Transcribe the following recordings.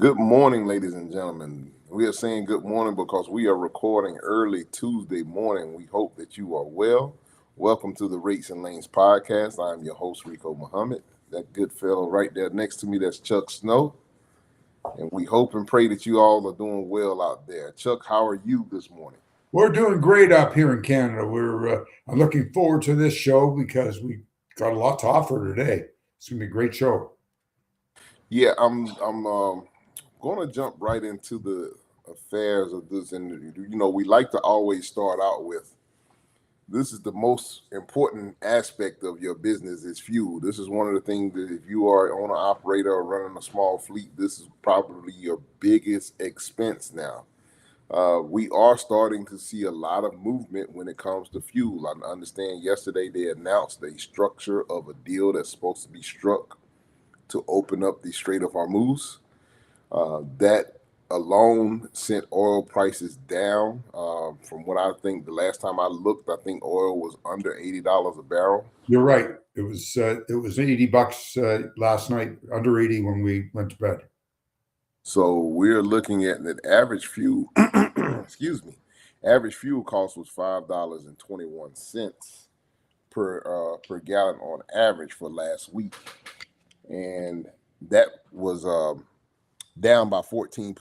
Good morning, ladies and gentlemen. We are saying good morning because we are recording early Tuesday morning. We hope that you are well. Welcome to the Rates and Lanes Podcast. I'm your host, Rico Muhammad. That good fellow right there next to me, that's Chuck Snow. And we hope and pray that you all are doing well out there. Chuck, how are you this morning? We're doing great up here in Canada. I'm looking forward to this show because we got a lot to offer today. It's gonna be a great show. Yeah, I'm going to jump right into the affairs of this. And, we like to always start out with this is the most important aspect of your business is fuel. This is one of the things that if you are an owner operator or running a small fleet, this is probably your biggest expense now. We are starting to see a lot of movement when it comes to fuel. I understand yesterday they announced a structure of a deal that's supposed to be struck to open up the Strait of Hormuz. That alone sent oil prices down. From what I think, the last time I looked, I think oil was under $80 a barrel. You're right. It was $80 last night, under 80 when we went to bed. So we're looking at that average fuel. excuse me. Average fuel cost was $5.21 per gallon on average for last week, and that was down by 14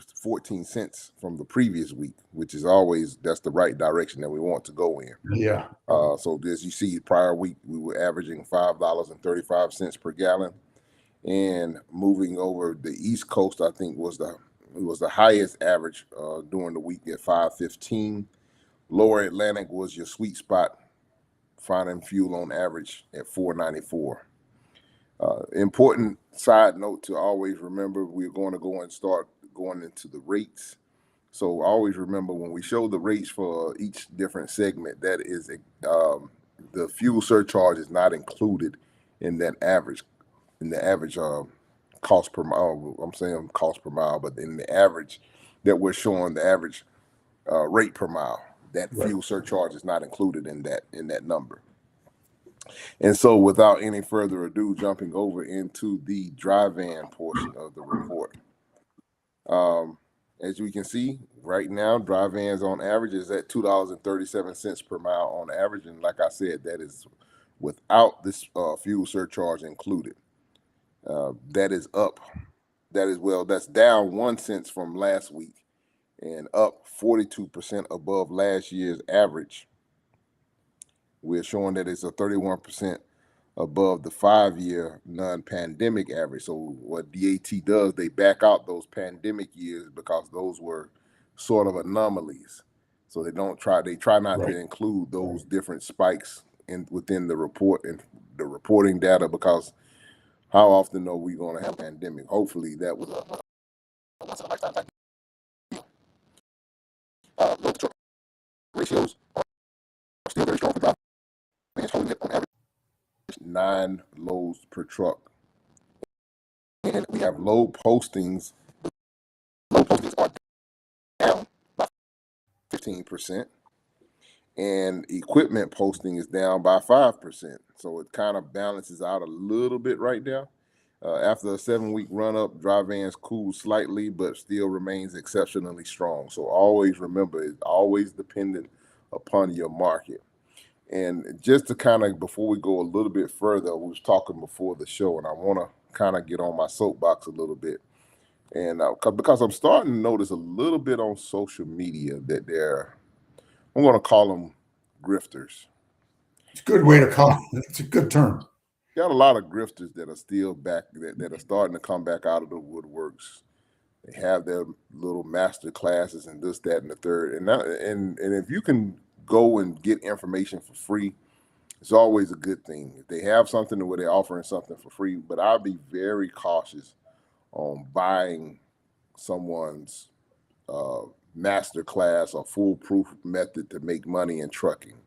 cents from the previous week, which is always that's the right direction that we want to go in. Yeah. So as you see, prior week we were averaging $5.35 per gallon, and moving over the East Coast, I think was the highest average during the week at $5.15. Lower Atlantic was your sweet spot, finding fuel on average at $4.94. Important side note to always remember, we're going to go and start going into the rates. So always remember when we show the rates for each different segment, that is the fuel surcharge is not included in that average, cost per mile. I'm saying cost per mile, but in the average that we're showing, the average rate per mile, that fuel surcharge is not included in that number. And so without any further ado, jumping over into the dry van portion of the report. As we can see right now, dry vans on average is at $2.37 per mile on average. And like I said, that is without this fuel surcharge included. That is up. That's down 1 cent from last week and up 42% above last year's average. We're showing that it's a 31% above the 5-year non-pandemic average. So what DAT does, they back out those pandemic years because those were sort of anomalies. So they try not to include those different spikes within the report and the reporting data, because how often are we going to have a pandemic? Hopefully that was once in a lifetime type. Load to truck ratios are still very strong for drivers. It's holding it on average 9 loads per truck. And we have load postings. Load postings are down by 15%. And equipment posting is down by 5%. So it kind of balances out a little bit right now. After a 7-week run up, dry vans cooled slightly, but still remains exceptionally strong. So always remember, it's always dependent upon your market. And just to kind of, before we go a little bit further, we was talking before the show, and I want to kind of get on my soapbox a little bit. And because I'm starting to notice a little bit on social media that I'm going to call them grifters. It's a good way to call it. It's a good term. Got a lot of grifters that are still back, that are starting to come back out of the woodworks. They have their little master classes and this, that, and the third. And if you can go and get information for free, it's always a good thing. If they have something where they're offering something for free, but I'll be very cautious on buying someone's master class or foolproof method to make money in trucking.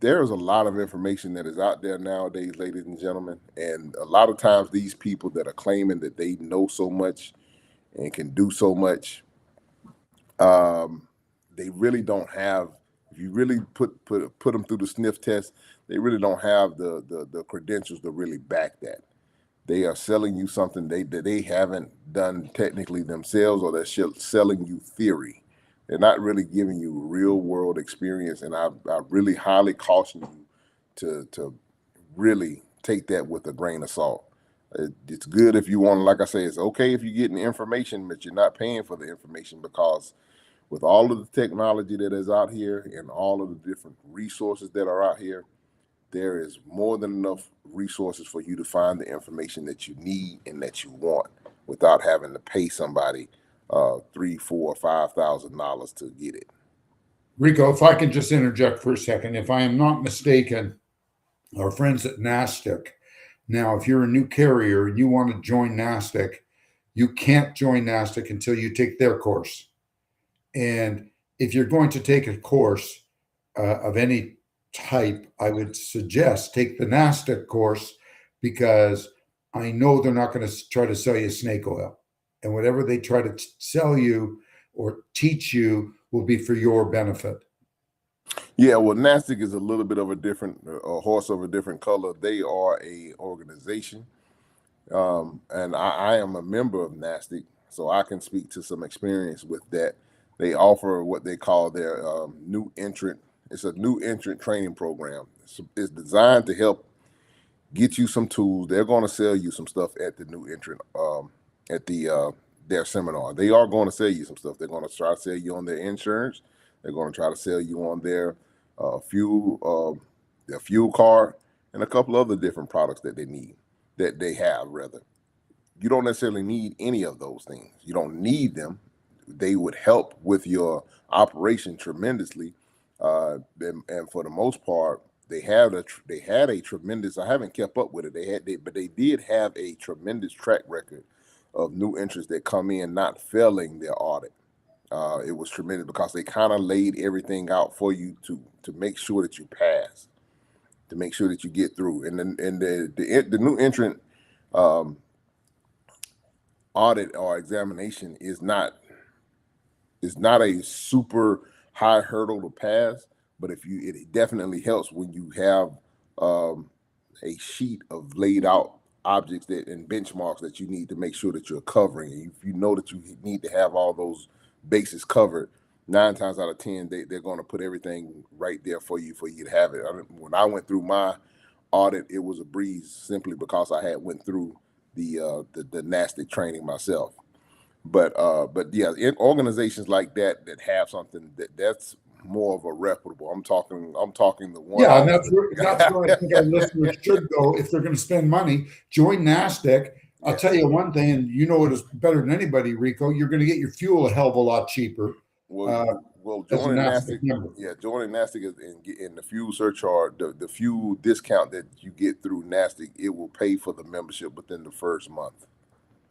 There's a lot of information that is out there nowadays, ladies and gentlemen, and a lot of times these people that are claiming that they know so much and can do so much, they really don't have. If you really put them through the sniff test, they really don't have the credentials to really back that. they are selling you something that they haven't done technically themselves, or they're selling you theory. They're not really giving you real world experience, and I really highly caution you to really take that with a grain of salt. It's good if you want to, like I say, it's okay if you're getting information, but you're not paying for the information, because with all of the technology that is out here and all of the different resources that are out here, there is more than enough resources for you to find the information that you need and that you want without having to pay somebody $3, $4, $5,000 to get it. Rico, if I can just interject for a second, if I am not mistaken, our friends at NASDAQ. Now, if you're a new carrier and you want to join NASDAQ, you can't join NASDAQ until you take their course. And if you're going to take a course of any type, I would suggest take the NASDAQ course, because I know they're not going to try to sell you snake oil. And whatever they try to sell you or teach you will be for your benefit. Yeah, well, NASDAQ is a little bit of a different, a horse of a different color. They are a organization, and I am a member of NASDAQ, so I can speak to some experience with that. They offer what they call their new entrant. It's a new entrant training program. It's designed to help get you some tools. They're going to sell you some stuff at the new entrant, at their seminar. They are going to sell you some stuff. They're going to try to sell you on their insurance. They're going to try to sell you on their fuel card, and a couple other different products that they have rather. You don't necessarily need any of those things. You don't need them. They would help with your operation tremendously, and for the most part, they had a tremendous. I haven't kept up with it. But they did have a tremendous track record of new entrants that come in not failing their audit. It was tremendous because they kind of laid everything out for you to make sure that you pass, to make sure that you get through. And the new entrant audit or examination is not a super high hurdle to pass, but it definitely helps when you have a sheet of laid out objects and benchmarks that you need to make sure that you're covering. And if you know that you need to have all those bases covered, 9 times out of 10, they're going to put everything right there for you to have it. When I went through my audit, it was a breeze, simply because I had went through the NASDAQ training myself. But yeah, in organizations like that have something that's more of a reputable. I'm talking the one. Yeah, and that's where I think our listeners should go if they're going to spend money. Join NASDAQ. I'll tell you one thing, and you know it is better than anybody, Rico. You're going to get your fuel a hell of a lot cheaper. Well, joining NASDAQ, joining NASDAQ and the fuel surcharge, the fuel discount that you get through NASDAQ, it will pay for the membership within the first month.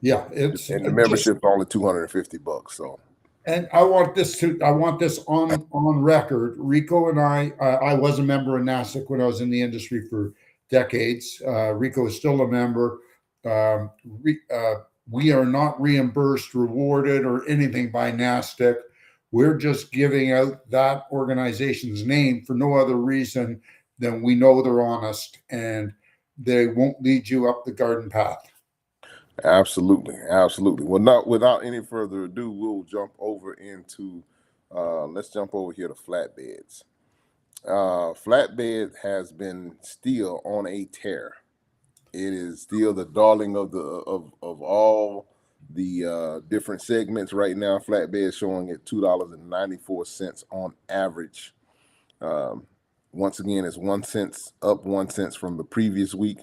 Yeah, and the membership's only $250. So, and I want this on record. Rico and I was a member of NASDAQ when I was in the industry for decades. Rico is still a member. We are not reimbursed, rewarded, or anything by NASDAQ. We're just giving out that organization's name for no other reason than we know they're honest and they won't lead you up the garden path. Absolutely. Well, without any further ado, we'll jump over into let's jump over here to flatbeds. Flatbed has been still on a tear. It is still the darling of all the different segments right now. Flatbed showing at $2.94 on average. Once again, it's 1 cent up, 1 cent from the previous week.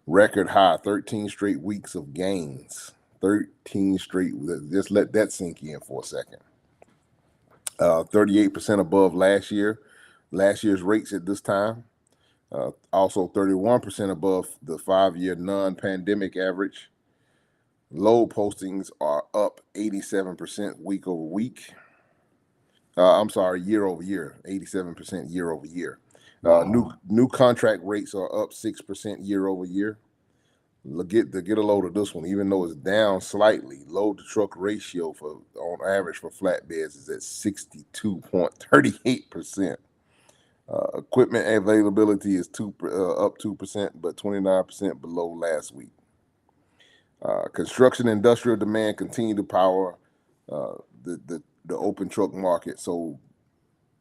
Record high, 13 straight weeks of gains. 13 straight. Just let that sink in for a second. 38% above last year. Last year's rates at this time. Also 31% above the 5-year non-pandemic average. Load postings are up 87% week over week. Year over year, 87% year over year. New contract rates are up 6% year over year. Get a load of this one, even though it's down slightly. Load to truck ratio on average for flatbeds is at 62.38%. Equipment availability is up 2%, but 29% below last week. Construction industrial demand continue to power the open truck market. So,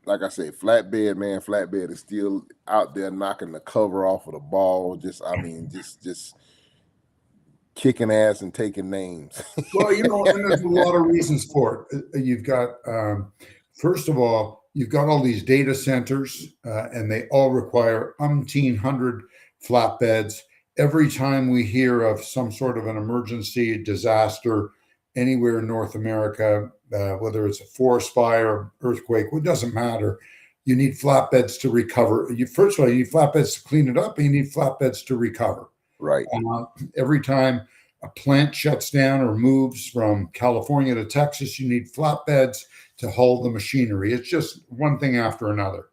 like I said, flatbed is still out there knocking the cover off of the ball. Just kicking ass and taking names. Well, and there's a lot of reasons for it. You've got, first of all, you've got all these data centers, and they all require umpteen hundred flatbeds. Every time we hear of some sort of an emergency disaster anywhere in North America, whether it's a forest fire, earthquake, it doesn't matter. You need flatbeds to recover. First of all, you need flatbeds to clean it up, and you need flatbeds to recover. Right. Every time a plant shuts down or moves from California to Texas, you need flatbeds to haul the machinery. It's just one thing after another.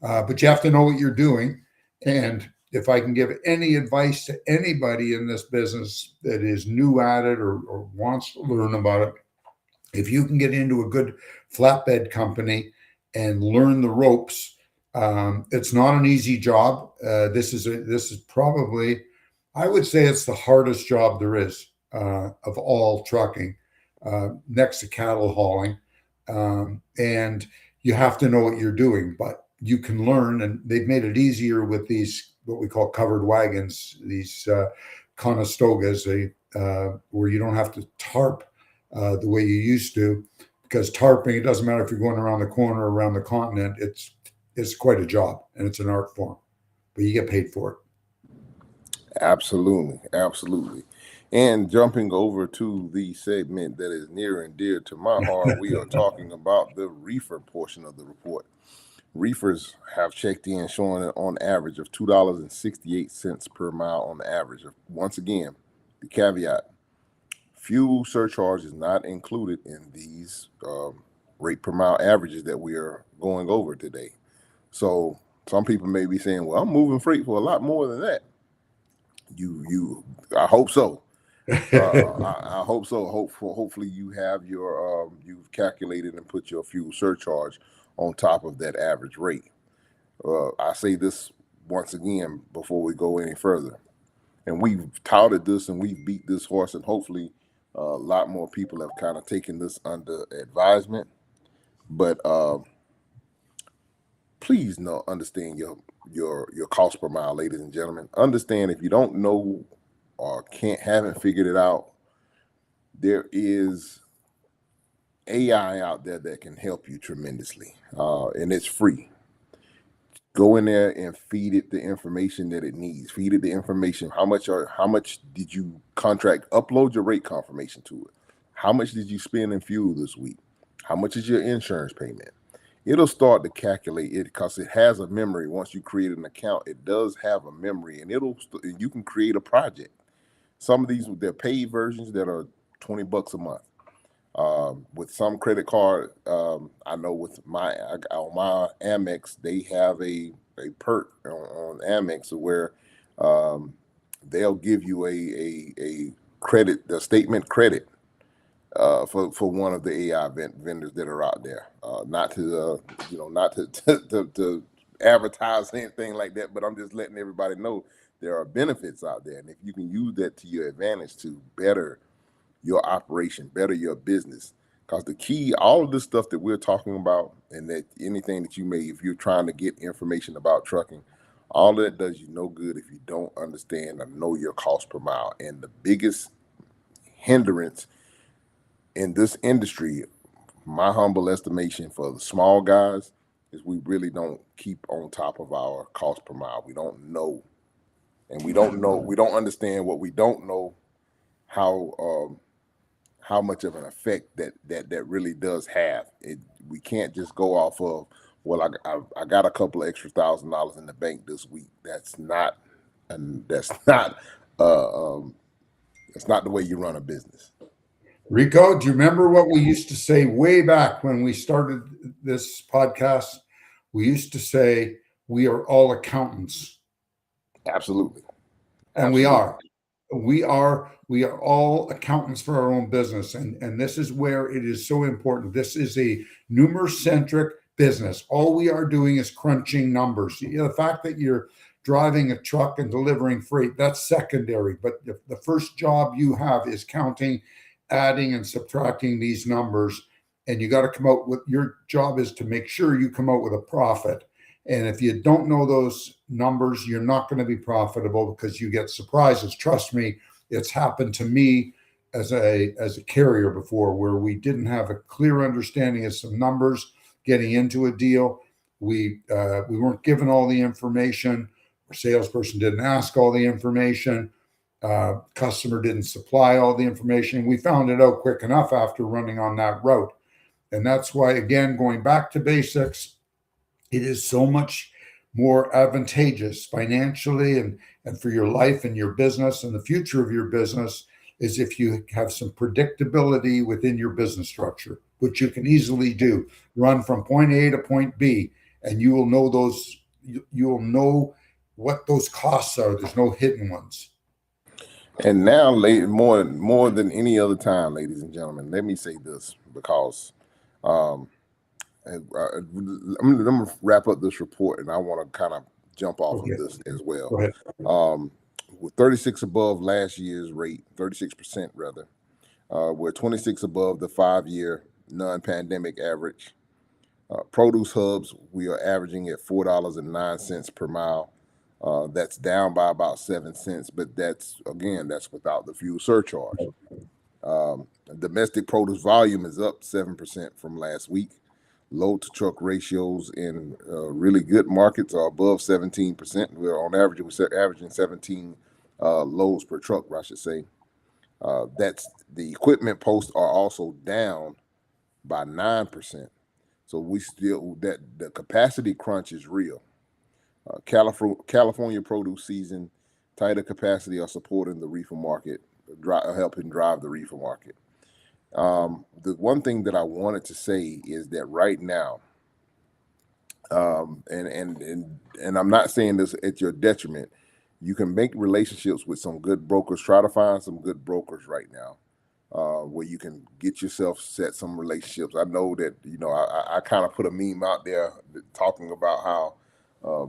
But you have to know what you're doing. And if I can give any advice to anybody in this business that is new at it or wants to learn about it, if you can get into a good flatbed company and learn the ropes, it's not an easy job. This is probably, I would say it's the hardest job there is of all trucking, next to cattle hauling. And you have to know what you're doing, but you can learn, and they've made it easier with these, what we call covered wagons, these Conestogas, where you don't have to tarp the way you used to, because tarping, it doesn't matter if you're going around the corner or around the continent, it's quite a job, and it's an art form, but you get paid for it. Absolutely. And jumping over to the segment that is near and dear to my heart, we are talking about the reefer portion of the report. Reefers have checked in, showing on average of $2.68 per mile on the average. Once again, the caveat: fuel surcharge is not included in these rate per mile averages that we are going over today. So some people may be saying, "Well, I'm moving freight for a lot more than that." I hope so. I hope so. Hopefully you have you've calculated and put your fuel surcharge on top of that average rate. I say this once again before we go any further, and we've touted this and we've beat this horse, and hopefully a lot more people have kind of taken this under advisement. But please understand your cost per mile, ladies and gentlemen. Understand, if you don't know or haven't figured it out, there is AI out there that can help you tremendously, and it's free. Go in there and feed it the information that it needs. Feed it the information. How much did you contract? Upload your rate confirmation to it. How much did you spend in fuel this week? How much is your insurance payment? It'll start to calculate it, because it has a memory. Once you create an account, it does have a memory, and you can create a project. Some of these, they're paid versions that are $20 a month. With some credit card, I know with on my Amex, they have a perk on Amex where they'll give you a credit, the statement credit for one of the AI vendors that are out there. Not to to advertise anything like that, but I'm just letting everybody know there are benefits out there, and if you can use that to your advantage to better your operation, better your business. Because the key, all of this stuff that we're talking about, and that anything that if you're trying to get information about trucking, all that does you no good if you don't understand or know your cost per mile. And the biggest hindrance in this industry, my humble estimation, for the small guys, is we really don't keep on top of our cost per mile. We don't know, and we don't understand what we don't know, how much of an effect that really does have. We can't just go off of, well, I got a couple of extra $1,000 in the bank this week. That's not the way you run a business. Rico, do you remember what we used to say way back when we started this podcast? We used to say, we are all accountants. Absolutely. And we are. We are all accountants for our own business. And this is where it is so important. This is a numer-centric business. All we are doing is crunching numbers. The fact that you're driving a truck and delivering freight, that's secondary. But the first job you have is counting, adding, and subtracting these numbers. And you got to come out with, your job is to make sure you come out with a profit. And if you don't know those numbers, you're not going to be profitable because you get surprises. Trust me, it's happened to me as a carrier before, where we didn't have a clear understanding of some numbers getting into a deal. We weren't given all the information. Our salesperson didn't ask all the information. Customer didn't supply all the information. We found it out quick enough after running on that route. And that's why, again, going back to basics, it is so much more advantageous financially and for your life and your business and the future of your business is if you have some predictability within your business structure, which you can easily do. Run from point A to point B, and you will know those. You will know what those costs are. There's no hidden ones. And now, more than any other time, ladies and gentlemen, let me say this because I'm going to wrap up this report, and I want to kind of jump off of this as well. Go ahead. With 36 above last year's rate, 36% rather, we're 26 above the 5-year non-pandemic average. Produce hubs, we are averaging at $4.09 per mile. That's down by about 7 cents, but that's without the fuel surcharge. Domestic produce volume is up 7% from last week. Load to truck ratios in really good markets are above 17%. We're averaging 17 loads per truck, I should say. That's the equipment posts are also down by 9%. So the capacity crunch is real. California produce season, tighter capacity are supporting the reefer market, helping drive the reefer market. The one thing that I wanted to say is that right now, and I'm not saying this at your detriment, you can make relationships with some good brokers. Try to find some good brokers right now, where you can get yourself set some relationships. I know that, I kind of put a meme out there talking about how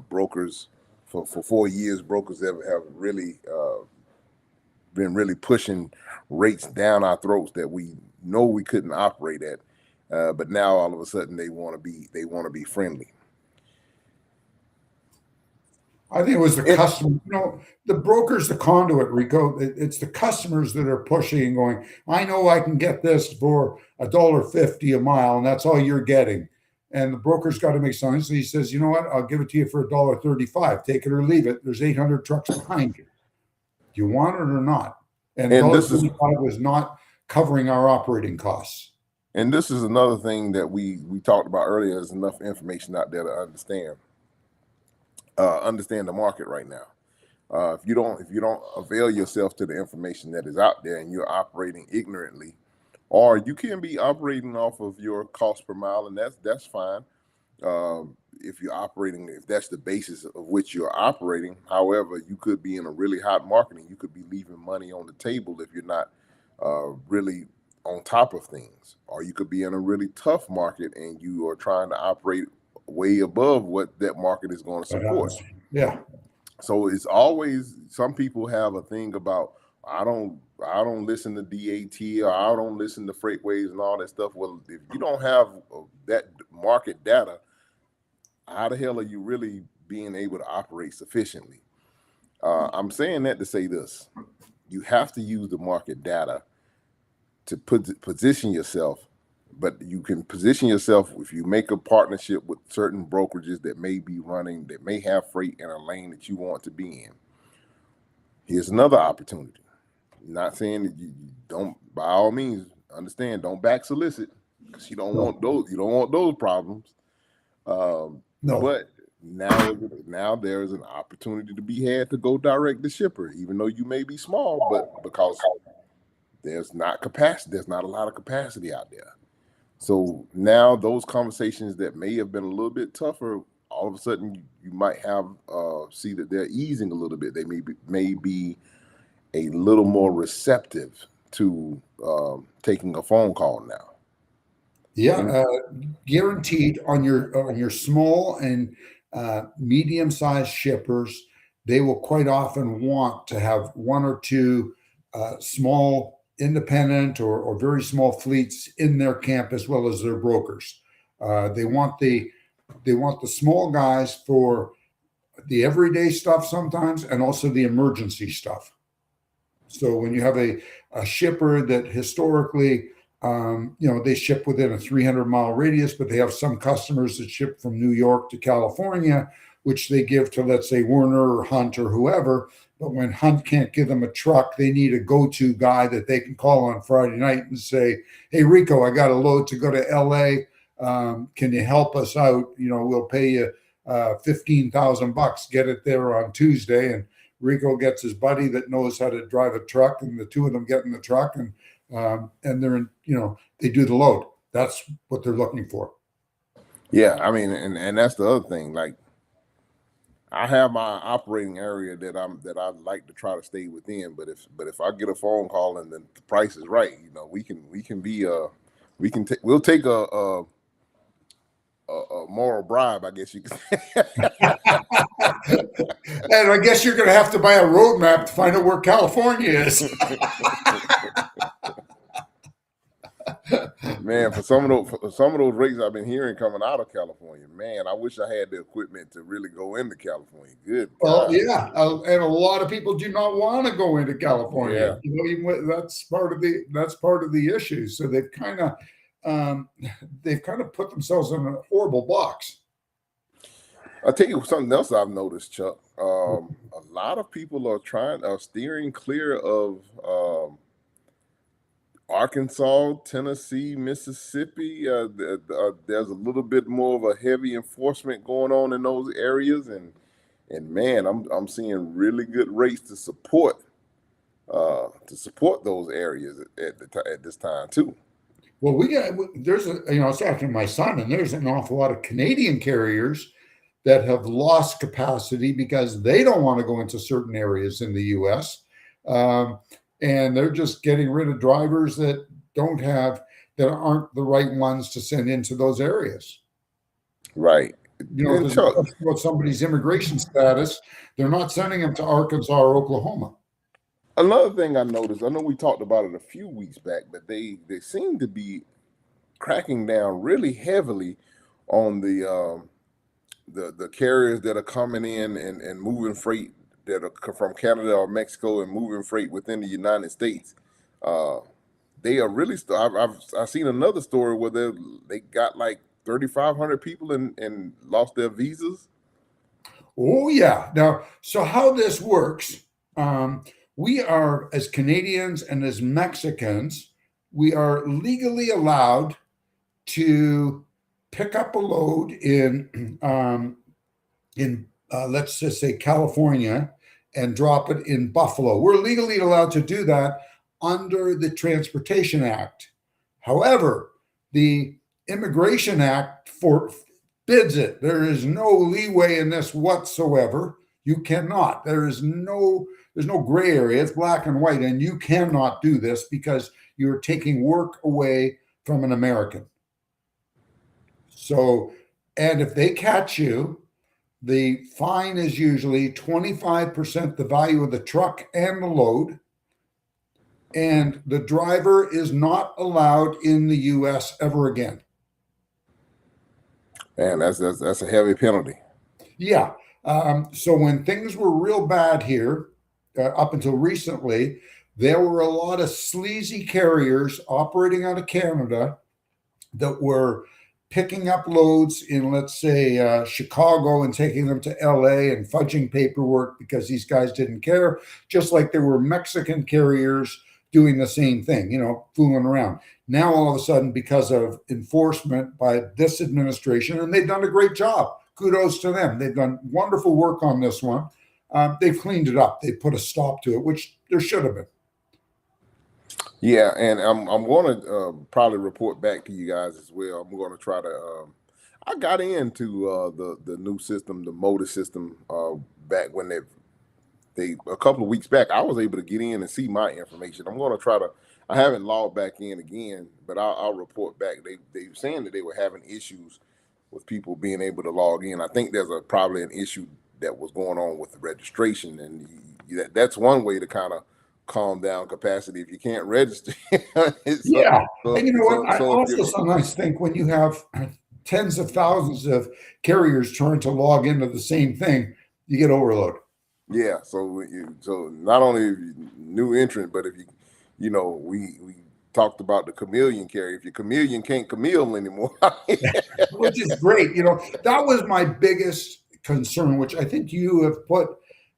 brokers for 4 years, brokers have really been really pushing rates down our throats that we know we couldn't operate at, but now all of a sudden they want to be friendly. I think it was the customer. The broker's the conduit, Rico. It's the customers that are pushing and going, I know I can get this for $1.50 a mile, and that's all you're getting. And the broker's got to make sense. So he says, you know what? I'll give it to you for $1.35. Take it or leave it. There's 800 trucks behind you. Do you want it or not? And $1.35 was not covering our operating costs. And this is another thing that we talked about earlier. There's enough information out there to understand the market right now. If you don't avail yourself to the information that is out there and you're operating ignorantly, or you can be operating off of your cost per mile, and that's fine. If that's the basis of which you're operating. However, you could be in a really hot market and you could be leaving money on the table if you're not really on top of things, or you could be in a really tough market and you are trying to operate way above what that market is going to support. Yeah. So it's always, some people have a thing about, I don't listen to DAT, or I don't listen to FreightWaves and all that stuff. Well, if you don't have that market data, how the hell are you really being able to operate sufficiently? I'm saying that to say this: you have to use the market data to position yourself. But you can position yourself if you make a partnership with certain brokerages that may have freight in a lane that you want to be in. Here's another opportunity. Not saying that you don't, by all means, understand, don't back solicit, because you don't want those problems. No. But now there's an opportunity to be had to go direct to shipper, even though you may be small, but because there's not a lot of capacity out there. So now those conversations that may have been a little bit tougher, all of a sudden you might have see that they're easing a little bit. They may be a little more receptive to taking a phone call now. Yeah, guaranteed on your small and medium-sized shippers. they will quite often want to have one or two small independent or very small fleets in their camp as well as their brokers. They want the small guys for the everyday stuff sometimes, and also the emergency stuff. So when you have a shipper that historically, they ship within a 300-mile radius, but they have some customers that ship from New York to California, which they give to, let's say, Werner or Hunt or whoever. But when Hunt can't give them a truck, they need a go-to guy that they can call on Friday night and say, hey, Rico, I got a load to go to LA. Can you help us out? We'll pay you $15,000, get it there on Tuesday. And Rico gets his buddy that knows how to drive a truck, and the two of them get in the truck, and they're in, they do the load. That's what they're looking for. Yeah, I mean, and that's the other thing. Like, I have my operating area that I like to try to stay within. But if I get a phone call and the price is right, we'll take a moral bribe, I guess you could say. And I guess you're going to have to buy a roadmap to find out where California is. Man, for some of those rates I've been hearing coming out of California, man, I wish I had the equipment to really go into California. Good. Well, yeah, and a lot of people do not want to go into California. Yeah. That's part of the issue. So they've kind of put themselves in a horrible box. I'll tell you something else I've noticed, Chuck. A lot of people are steering clear of Arkansas, Tennessee, Mississippi. There's a little bit more of a heavy enforcement going on in those areas, and man, I'm seeing really good rates to support those areas at this time too. Well, there's I was talking to my son, and there's an awful lot of Canadian carriers that have lost capacity because they don't want to go into certain areas in the U.S. And they're just getting rid of drivers that aren't the right ones to send into those areas. Right. About somebody's immigration status, they're not sending them to Arkansas or Oklahoma. Another thing I noticed, I know we talked about it a few weeks back, but they seem to be cracking down really heavily on the carriers that are coming in and moving freight that are from Canada or Mexico and moving freight within the United States. They are really. I've seen another story where they got like 3,500 people and lost their visas. Oh yeah. Now, so how this works? We are, as Canadians and as Mexicans, we are legally allowed to pick up a load in let's just say California and drop it in Buffalo. We're legally allowed to do that under the Transportation Act. However, the Immigration Act forbids it. There is no leeway in this whatsoever. You cannot. There's no gray area. It's black and white, and you cannot do this because you're taking work away from an American. So, and if they catch you, the fine is usually 25% the value of the truck and the load, and the driver is not allowed in the U.S. ever again. Man, that's a heavy penalty. Yeah. So when things were real bad here, up until recently, there were a lot of sleazy carriers operating out of Canada that were picking up loads in, let's say, Chicago and taking them to LA and fudging paperwork because these guys didn't care, just like there were Mexican carriers doing the same thing, fooling around. Now, all of a sudden, because of enforcement by this administration, and they've done a great job, kudos to them. They've done wonderful work on this one. They've cleaned it up. They put a stop to it, which there should have been. Yeah, and I'm going to probably report back to you guys as well. I'm going to try to. I got into the new system, the motor system, back when they a couple of weeks back. I was able to get in and see my information. I'm going to try to. I haven't logged back in again, but I'll report back. They were saying that they were having issues with people being able to log in. I think there's probably an issue that was going on with the registration, and that's one way to kind of calm down capacity if you can't register. so, Yeah. so, And you know so, what? I so if also you, sometimes think when you have tens of thousands of carriers trying to log into the same thing, you get overload. yeah, so not only new entrant, but if we talked about the chameleon carrier. If your chameleon can't chameleon anymore, Which is great. That was my biggest concern, which I think you have put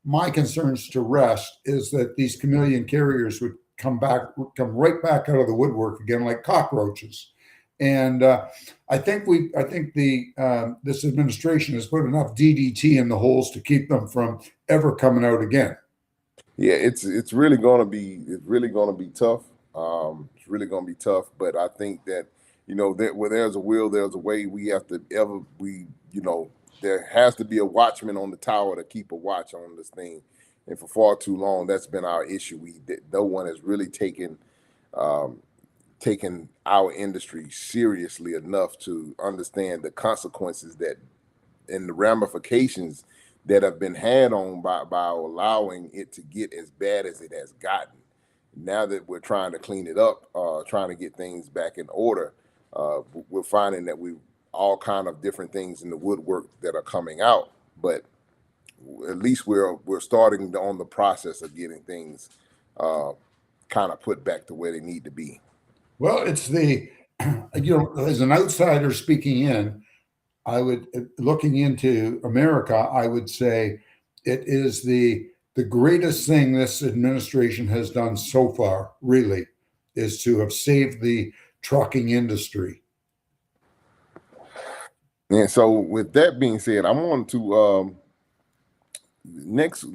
my concerns to rest, is that these chameleon carriers would come right back out of the woodwork again like cockroaches. And I think this administration has put enough DDT in the holes to keep them from ever coming out again. yeah, it's really gonna be tough. It's really gonna be tough, but I think that that where there's a will, there's a way. There has to be a watchman on the tower to keep a watch on this thing, and for far too long, that's been our issue. No one has really um, taken our industry seriously enough to understand the consequences that and the ramifications that have been had on by allowing it to get as bad as it has gotten. Now that we're trying to clean it up, trying to get things back in order, we're finding that we all kind of different things in the woodwork that are coming out. But at least we're starting on the process of getting things kind of put back to where they need to be. Well, it's as an outsider speaking in, looking into America, I would say it is the greatest thing this administration has done so far, really, is to have saved the trucking industry. And so, with that being said, I want to next.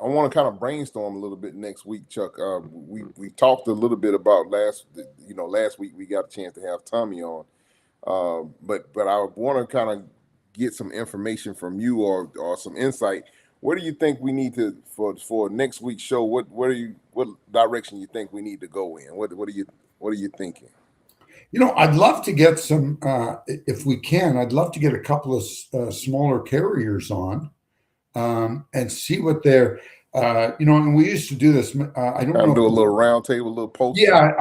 I want to kind of brainstorm a little bit next week, Chuck. We talked a little bit about last week we got a chance to have Tommy on, but I want to kind of get some information from you or some insight. Where do you think we need to for next week's show? What direction you think we need to go in? What are you thinking? I'd love to get some, if we can, I'd love to get a couple of smaller carriers on and see what they're, and we used to do this. I don't know. Do a little round table, a little post. Yeah,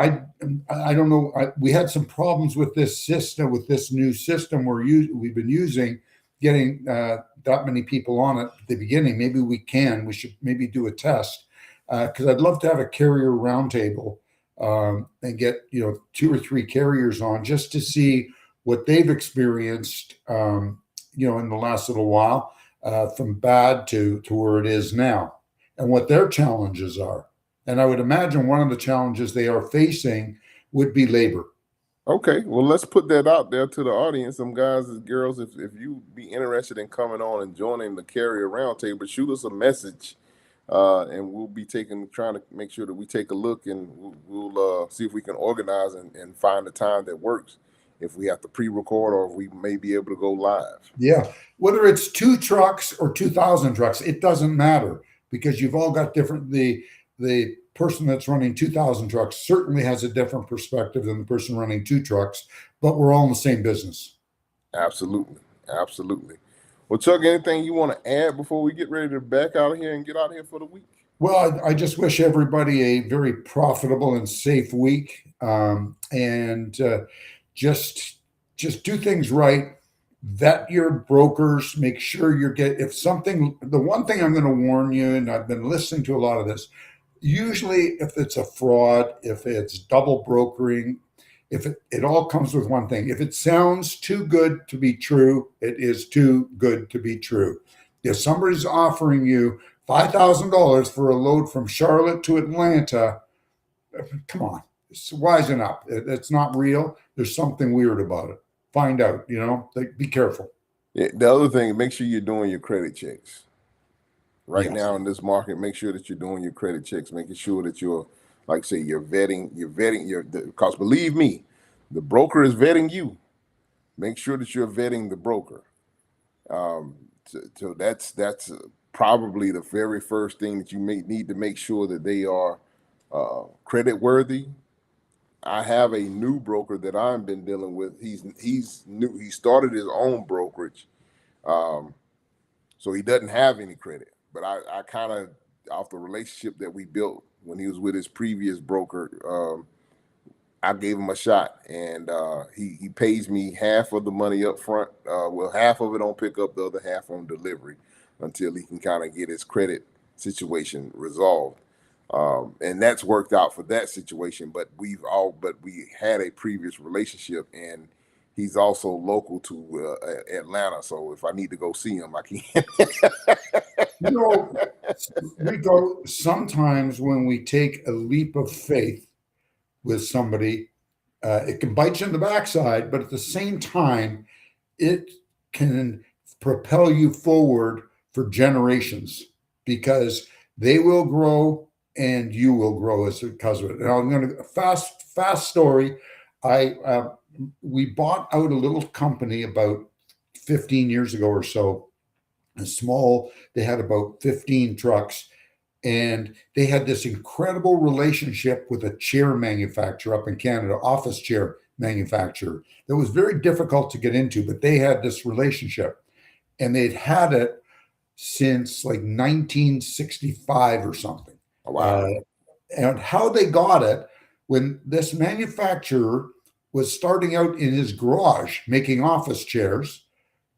I don't know. We had some problems with this system, with this new system we've been using, getting that many people on it at the beginning. Maybe we should maybe do a test because I'd love to have a carrier roundtable and get 2 or 3 carriers on just to see what they've experienced, in the last little while, from bad to where it is now, and what their challenges are. And I would imagine one of the challenges they are facing would be labor. Okay, well, let's put that out there to the audience. Some guys and girls, if you be interested in coming on and joining the carrier roundtable, shoot us a message, and we'll be trying to make sure that we take a look, and we'll see if we can organize and find a time that works. If we have to pre-record, or if we may be able to go live. Yeah, whether it's 2 trucks or 2,000 trucks, it doesn't matter because you've all got different. The person that's running 2,000 trucks certainly has a different perspective than the person running 2 trucks, but we're all in the same business. Absolutely. Well, Chuck, anything you want to add before we get ready to back out of here and get out of here for the week? Well, I just wish everybody a very profitable and safe week, and just do things right. Vet your brokers. Make sure the one thing I'm going to warn you, and I've been listening to a lot of this, usually if it's a fraud, if it's double brokering, if it all comes with one thing. If it sounds too good to be true, it is too good to be true. If somebody's offering you $5,000 for a load from Charlotte to Atlanta, come on, wisen up. It's not real. There's something weird about it. Find out, be careful. Yeah, the other thing, make sure you're doing your credit checks. Right Yes. now in this market, make sure that you're doing your credit checks, making sure that you're, like say, you're vetting because believe me, the broker is vetting you. Make sure that you're vetting the broker. So that's probably the very first thing that you may need to make sure that they are credit worthy. I have a new broker that I've been dealing with. He's new. He started his own brokerage, So he doesn't have any credit. But I kind of, off the relationship that we built when he was with his previous broker, I gave him a shot, and he pays me half of the money up front. Well, half of it on pickup, the other half on delivery, until he can kind of get his credit situation resolved. And that's worked out for that situation. But we had a previous relationship, and he's also local to Atlanta. So if I need to go see him, I can. We go sometimes when we take a leap of faith with somebody, it can bite you in the backside, but at the same time, it can propel you forward for generations, because they will grow and you will grow as because of it. Now I'm going to fast story. We bought out a little company about 15 years ago or so. They had about 15 trucks, and they had this incredible relationship with a chair manufacturer up in Canada, office chair manufacturer, that was very difficult to get into, but they had this relationship, and they'd had it since like 1965 or something. Oh, wow. And how they got it, when this manufacturer was starting out in his garage making office chairs,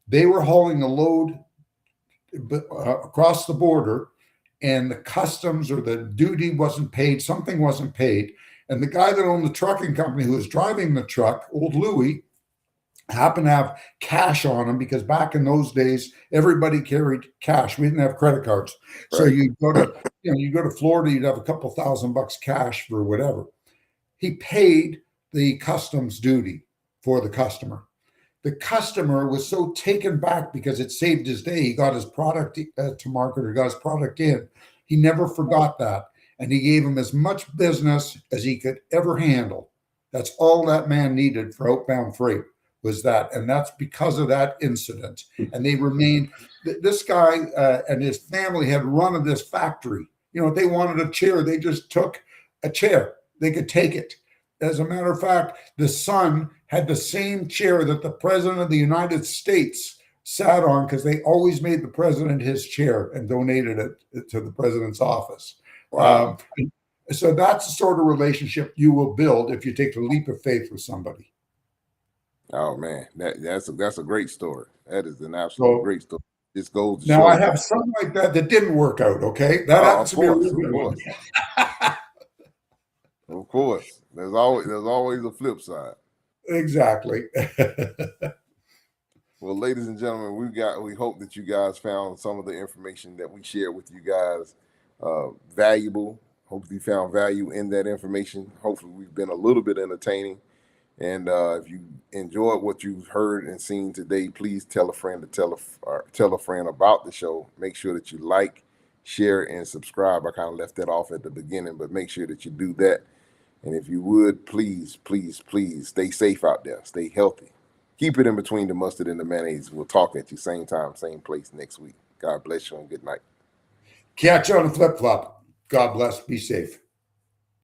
they were hauling a load across the border, and the customs or the duty wasn't paid, something wasn't paid. And the guy that owned the trucking company who was driving the truck, old Louie, happened to have cash on him, because back in those days, everybody carried cash. We didn't have credit cards. Right. So you go to Florida, you'd have a couple $1,000 cash for whatever. He paid the customs duty for the customer. The customer was so taken back because it saved his day. He got his product to market, or got his product in. He never forgot that. And he gave him as much business as he could ever handle. That's all that man needed for outbound freight, was that. And that's because of that incident. And they remained, this guy and his family had run of this factory. If they wanted a chair, they just took a chair. They could take it. As a matter of fact, the son had the same chair that the president of the United States sat on, because they always made the president his chair and donated it to the president's office. Wow. So that's the sort of relationship you will build if you take the leap of faith with somebody. Oh man, that's a great story. That is an absolute great story. This goes to now show. I have something like that didn't work out. Okay, that happens to be a really good one. Of course, there's always a flip side. Exactly. Well, ladies and gentlemen, we hope that you guys found some of the information that we shared with you guys valuable. Hopefully you found value in that information. Hopefully we've been a little bit entertaining. And if you enjoyed what you've heard and seen today, please tell a friend to tell a friend about the show. Make sure that you like, share, and subscribe. I kind of left that off at the beginning, but make sure that you do that. And if you would, please, please, please stay safe out there. Stay healthy. Keep it in between the mustard and the mayonnaise. We'll talk at you same time, same place next week. God bless you and good night. Catch you on the flip-flop. God bless. Be safe.